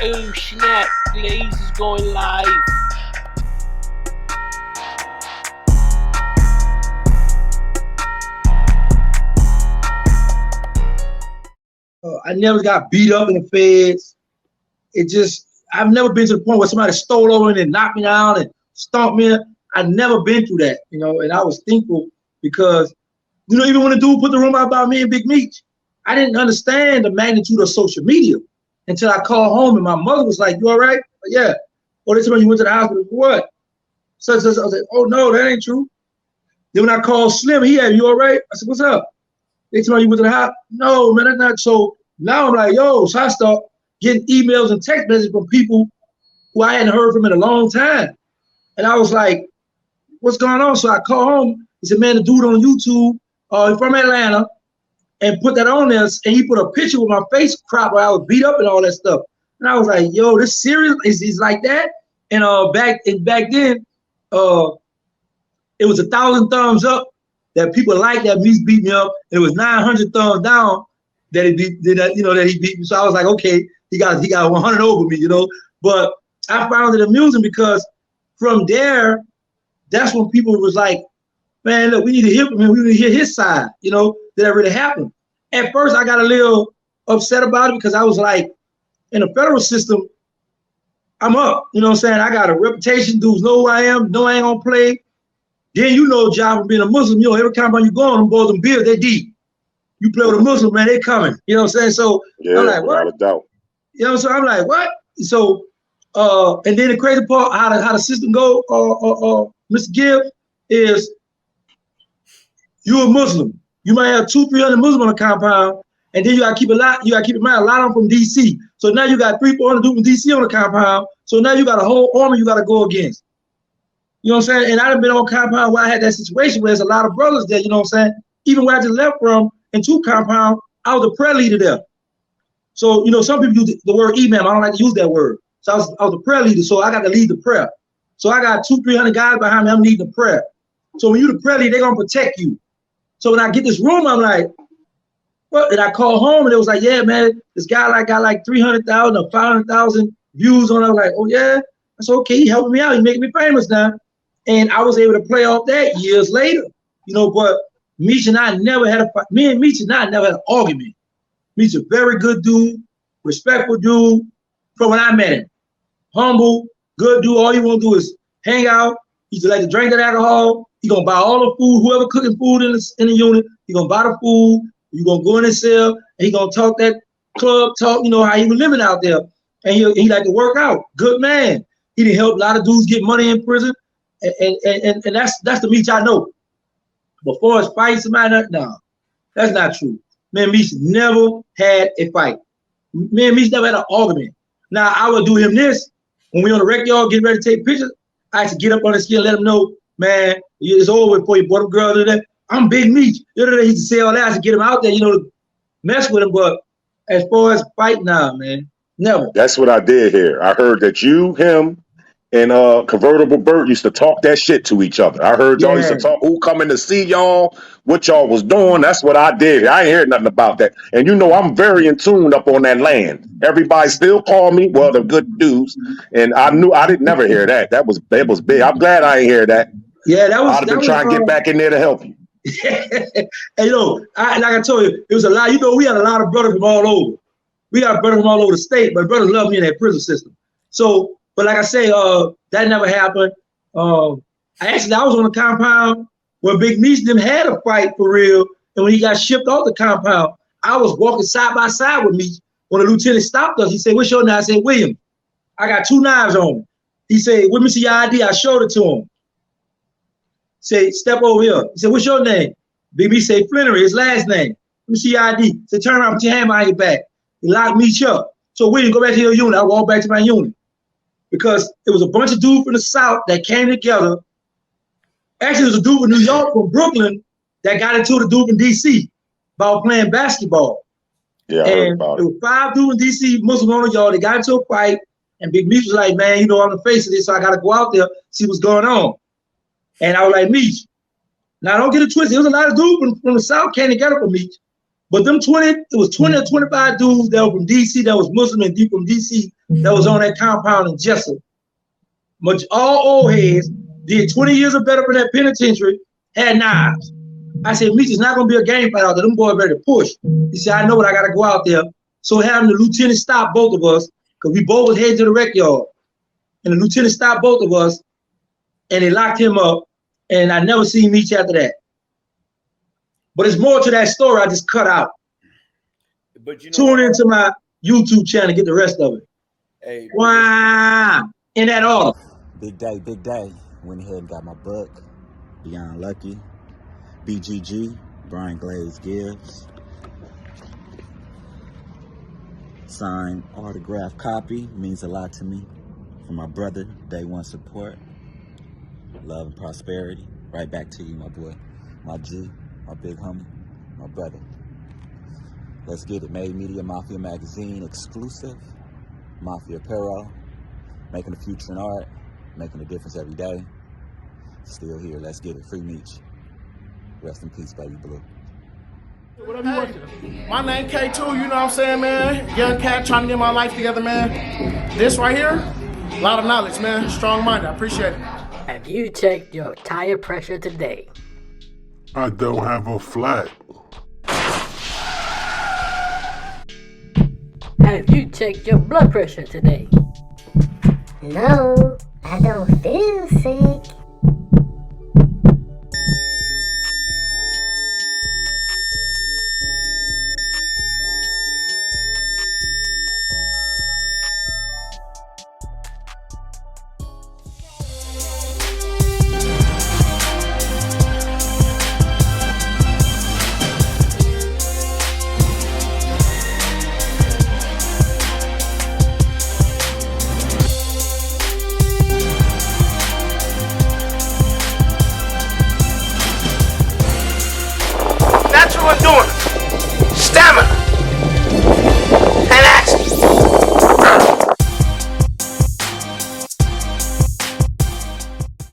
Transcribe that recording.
Oh snap, Glaze is going live. I never got beat up in the feds. I've never been to the point where somebody stole over and knocked me down and stomped me. I've never been through that, and I was thankful because, even when the dude put the rumor out about me and Big Meech, I didn't understand the magnitude of social media until I called home and my mother was like, "You all right?" Yeah. Oh, they told me you went to the hospital for what? So I was like, "Oh no, that ain't true." Then when I called Slim, "You all right?" I said, "What's up?" They told me you went to the hospital. No, man, that's not so. Now I'm like, yo, so I start getting emails and text messages from people who I hadn't heard from in a long time. And I was like, what's going on? So I called home. He said, man, the dude on YouTube from Atlanta, and put that on there. And he put a picture with my face cropped where I was beat up and all that stuff. And I was like, yo, this serious? Is like that? And back then, it was 1,000 thumbs up that people liked that Meech beat me up. And it was 900 thumbs down that he beat me. So I was like, okay, he got 100 over me, But I found it amusing because from there, that's when people was like, man, look, we need to hear from him. We need to hear his side, that really happened. At first, I got a little upset about it because I was like, in the federal system, I'm up. You know what I'm saying? I got a reputation. Dudes know who I am. Know I ain't gonna play. Then job of being a Muslim, every time you go on them boys and beers, they deep. You play with a Muslim, man, they coming. You know what I'm saying? So yeah, I'm like, what? Without a doubt. So I'm like, what? So and then the crazy part, how the system go, Mr. Gibbs, is you're a Muslim. You might have 200-300 Muslims on the compound, and then you gotta keep in mind a lot of them from DC. So now you got 300-400 dudes from DC on the compound. So now you got a whole army you gotta go against. You know what I'm saying? And I've been on compound where I had that situation where there's a lot of brothers there, you know what I'm saying? Even where I just left from in 2 compound, I was the prayer leader there. So, some people use the word imam. I don't like to use that word. So I was the prayer leader, so I got to lead the prayer. So I got 200-300 guys behind me, I'm leading the prayer. So when you the prayer leader, they're gonna protect you. So when I get this room, I'm like, what? And I call home and it was like, yeah, man, this guy got like 300,000 or 500,000 views on it. I was like, oh yeah, that's okay. He helping me out. He making me famous now. And I was able to play off that years later, but Meech and I never had a fight. Me and Meech and I never had an argument. Meech a very good dude, respectful dude from when I met him. Humble, good dude. All he want to do is hang out. He just like to drink that alcohol. He gonna buy all the food. Whoever cooking food in the unit, he gonna buy the food. You gonna go in his cell and he gonna talk that club talk. How he was living out there. And he like to work out. Good man. He didn't help a lot of dudes get money in prison. And that's the Meech I know. Before it's fighting somebody, no, that's not true. Man, Meech never had a fight. Man, Meech never had an argument. Now I would do him this when we on the rec yard getting ready to take pictures. I had to get up on his skin and let him know, man, it's over before you brought them girls to that. I'm Big Meech. He used to say all that. I had to get him out there, to mess with him. But as far as fighting, nah, man, never. That's what I did here. I heard that you, him, and Convertible Bert used to talk that shit to each other. I heard y'all used to talk who coming to see y'all, what y'all was doing. That's what I did. I ain't heard nothing about that. And I'm very in tune up on that land. Everybody still call me, well, the good dudes. And I knew I didn't never hear that. That was big. I'm glad I ain't hear that. Yeah, that was. I'd have been trying to get back in there to help you. Hey, like I told you, it was a lot. We had a lot of brothers from all over. We got brothers from all over the state, but brothers love me in that prison system. So, but like I say, that never happened. I was on the compound when Big Meech them had a fight for real, and when he got shipped off the compound, I was walking side by side with Meech. When the lieutenant stopped us, he said, "What's your name?" I said, "William." I got 2 knives on me. He said, "Let me see your ID." I showed it to him. Say, "Step over here." He said, "What's your name?" Big Meech said, "Flannery," his last name. "Let me see your ID." He said, "Turn around, put your hand behind your back." He locked Meech up. So William, go back to your unit. I walked back to my unit. Because it was a bunch of dudes from the South that came together. Actually, it was a dude from New York, from Brooklyn, that got into the dude in DC about playing basketball. Yeah, and there were 5 dudes in DC, Muslim on the yard. They got into a fight, and Big Meech was like, "Man, I'm the face of this, so I got to go out there, see what's going on." And I was like, "Meech, now don't get it twisted. There was a lot of dudes from the South came together for Meech. But it was 20 or 25 dudes that were from DC, that was Muslim and deep from DC, that was on that compound in Jessup. Much all old heads, did 20 years or better for that penitentiary, had knives. I said, Meech, it's not gonna be a game fight out there. Them boys ready to push. He said, I know what I gotta go out there. So having the lieutenant stop both of us, because we both was headed to the rec yard. And the lieutenant stopped both of us, and they locked him up, and I never seen Meech after that. But it's more to that story I just cut out. But you know, tune into my YouTube channel to get the rest of it. Hey, wow. In that order. Big day, big day. Went ahead and got my book, Beyond Lucky. BGG, Brian Glaze Gibbs. Signed autograph copy, means a lot to me. For my brother, day one support. Love and prosperity. Right back to you, my boy. My G, my big homie, my brother. Let's get it. Made Media Mafia Magazine exclusive. Mafia Apparel. Making a future in art. Making a difference every day. Still here. Let's get it. Free Meech. Rest in peace, baby blue. Whatever you working. My name K2, you know what I'm saying, man? Young cat trying to get my life together, man. This right here, a lot of knowledge, man. Strong-minded. I appreciate it. Have you checked your tire pressure today? I don't have a flat. Have you checked your blood pressure today? No, I don't feel sick. Natural endurance.